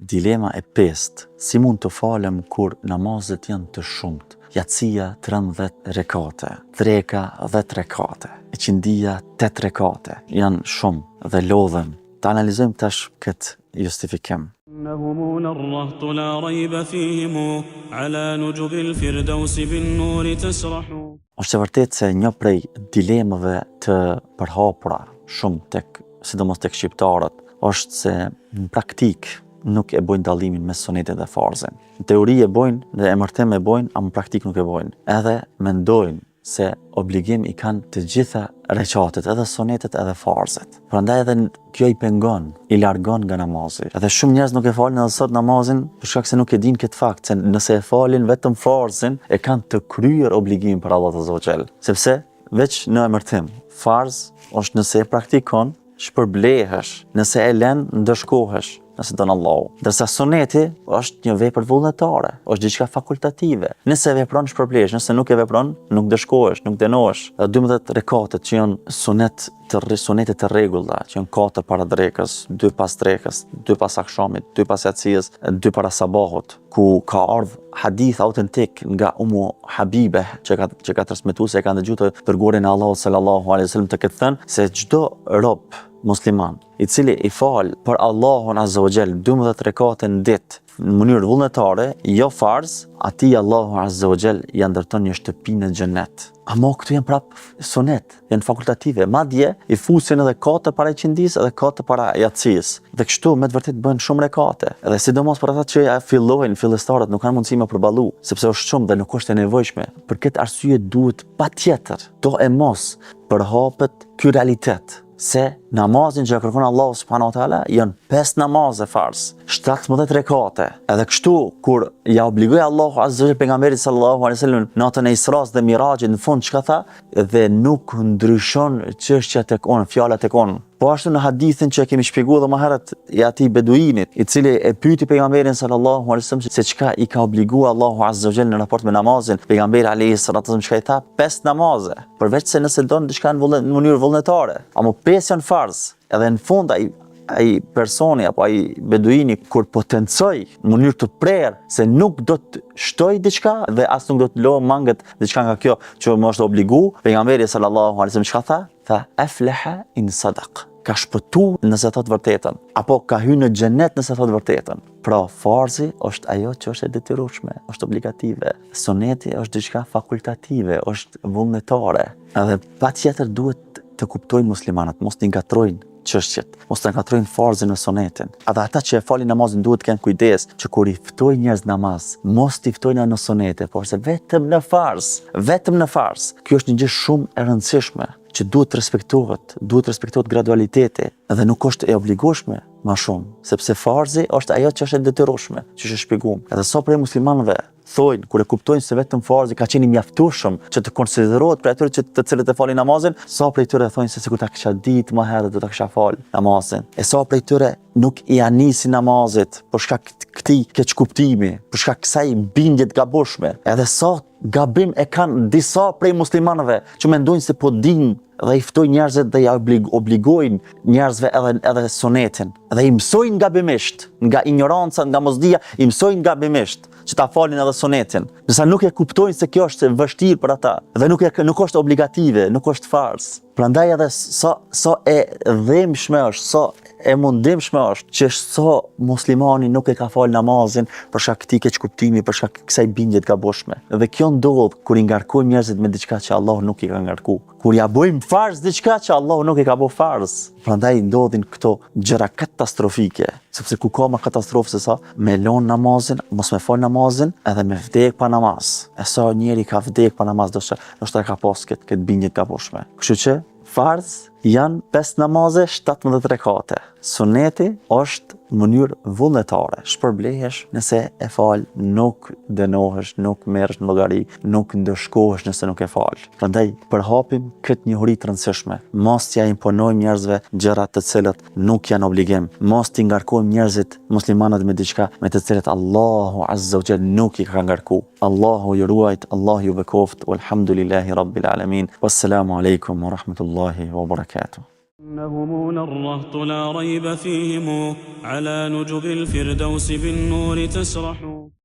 Dilema e pestë, si mund të falem kur namazet janë të shumt? Yatsia 13 rekate, dreka 10 rekate, iqindia 8 rekate, janë shumë dhe lodhem. Ta analizojmë tash këtë justifikim. إنهم الرهط لا ريب فيهم على نجب الفردوس بالنور تسرح. Është e vërtetë se një prej dilemave të përhapura shumë sidomos tek shqiptarët, është se në praktik nuk e bojnë dallimin mes sunetit dhe farzin. Në teori e bojnë dhe emërtim e bojnë, ama në praktik nuk e bojnë. Edhe mendojnë se obligim i kanë të gjitha reqatet, edhe sunetet edhe farzet. Prandaj edhe kjo i pengon, i largon nga namazi. Edhe shumë njerëz nuk e falin edhe sot namazin për shkak se nuk e dinë këtë fakt, se nëse e falin vetëm farzin, e kanë të kryer obligimin për Allah Azza wa Jall. Sepse veç në emërtim, farz është nëse e praktikon, shpërblehesh, nëse e lën, ndëshkohesh, nëse don Allahu. Ndërsa suneti është një vepër vullnetare, është diçka fakultative. Nëse e vepron shpërblehesh, nëse nuk e vepron, nuk dëshkohesh, nuk dënohesh. 12 rekatet që janë sunete të rregulla, që janë 4 para drekës, 2 pas drekës, 2 pas akshamit, 2 pas yatsies, 2 para sabahut, ku ka ardhur hadith autentik nga Ummu Habibe që ka transmetuar se ka dëgjuar të dërguarin e Allahut sallallahu alaihi wasallam të ketë thënë se çdo rob musliman i cili i fal për Allahun Azza wa Jall 12 rekate në ditë në mënyrë vullnetare, jo farz, atij Allahu Azza wa Jall ja ndërton një shtëpi në xhenet. Amo këtu janë prap sunet, janë fakultative. Madje i fusin edhe 4 para iqindis edhe 4 para yatsis. Dhe kështu me të vërtet bën shumë rekate. Edhe sidomos për ata që fillojnë, fillestarët nuk kanë mundësi me përballu, sepse është shumë dhe nuk është e nevojshme. Për këtë arsye duhet patjetër do e mos përhapet ky realitet. Se namazin që kërkon Allahu subhanahu wa taala janë 5 namaze farz, 17 rekate. Edhe kështu kur ja obligoi Allahu azza wa jalla pejgamberit sallallahu alaihi wasallam natën e Isras dhe Mirajit në fund çka tha, dhe nuk ndryshon çështja tek on, fjala tek on. Po ashtu në hadithin që kemi shpjeguar dhe më herët i atij beduinit, i cili e pyeti pejgamberin sallallahu alaihi wasallam se çka i ka obliguar Allahu azza wa jalla në raport me namazin, pejgamberi alayhi salatu wasallam çka i tha, 5 namaze, përveç se nëse don diçka në mënyrë vullnetare, ama 5 janë farz. Edhe në fund ai personi apo ai beduini kur potencoj në mënyrë të prerë se nuk do të shtoj diçka dhe as nuk do të lë mangët diçka nga kjo që më është obligu, pejgamberi sallallahu alaihi wasallam çka tha? Tha aflaha in sadaq. Ka shpëtu nëse thot vërtetën, apo ka hyrë në xhenet nëse thot vërtetën. Pra farzi është ajo që është e detyrueshme, është obligative. Suneti është diçka fakultative, është vullnetare. Edhe patjetër duhet të kuptojnë muslimanët, mos t'i ngatrojnë çështjet, mos t'i ngatrojnë farzin në sunetin. Edhe ata që e falin namazin duhet të kenë kujdes që kur i ftojnë njerëz namaz, mos t'i ftojnë në sunete, por se vetëm në farz, vetëm në farz. Kjo është një gjë shumë e rëndësishme që duhet respektohet gradualiteti dhe nuk është e obligueshme më shumë, sepse farzi është ajo që është e detyrueshme, që është shpjeguar. Edhe sa prej muslimanëve thojnë kur e kuptojnë se vetëm farzi ka qenë i mjaftueshëm që të konsiderohet për atyre të cilët e falin namazin, sa prej tyre thojnë se sikur ta kisha ditë më herët do ta kisha fal namazin. E sa prej tyre nuk i anisin namazit për shkak këtij keq kuptimi, për shkak kësaj bindje të gabueshme. Edhe sa gabim e kanë disa prej muslimanëve që mendojnë se po dinë dhe i ftojnë njerëzit dhe ja obligojnë njerëzve edhe sunetin. Dhe i mësojnë gabimisht, nga ignoranca, nga mosdia, i mësojnë gabimisht që ta falin edhe sunetin. Nësa nuk e kuptojnë se kjo është vështirë për ata dhe nuk është obligative, nuk është farz. Prandaj edhe sa e dhimbshme është, sa e mundimshme është që sa muslimani nuk e ka fal namazin për shkak këtij keq kuptimi, për shkak kësaj bindje të gabueshme. Dhe kjo ndodh kur i ngarkojmë njerëzit me diçka që Allahu nuk i ka ngarkuar. Kur ja bëjmë farz diçka që Allahu nuk i ka bëu farz. Prandaj ndodhin këto gjëra katastrofike, sepse ku ka më katastrofë se sa me lën namazin, mos me fal namazin, edhe me vdek pa namaz. E sa njeri ka vdek pa namaz, do të ka pas këtë bindje të gabueshme. Kështu që farz janë 5 namaze, 17 rekate. Suneti është në mënyrë vullnetare, shpërblehesh nëse e fal, nuk dënohesh, nuk merresh në llogari, nuk ndëshkohesh nëse nuk e fal. Prandaj përhapim këtë njohuri të rëndësishme. Mos t'ja imponojmë njerëzve gjëra të cilat nuk janë obligim. Mos t'i ngarkojmë njerëzit muslimanët me diçka me të cilat Allahu Azza wa Jalla nuk i ka ngarkuar. Allahu ju ruajt, Allahu ju bekoft, walhamdulillahi rabbil alamin. Wassalamu alaikum wa rahmatullahi wa barakatuh. إنهم الرهط لا ريب فيهم على نجب الفردوس بالنور تسرح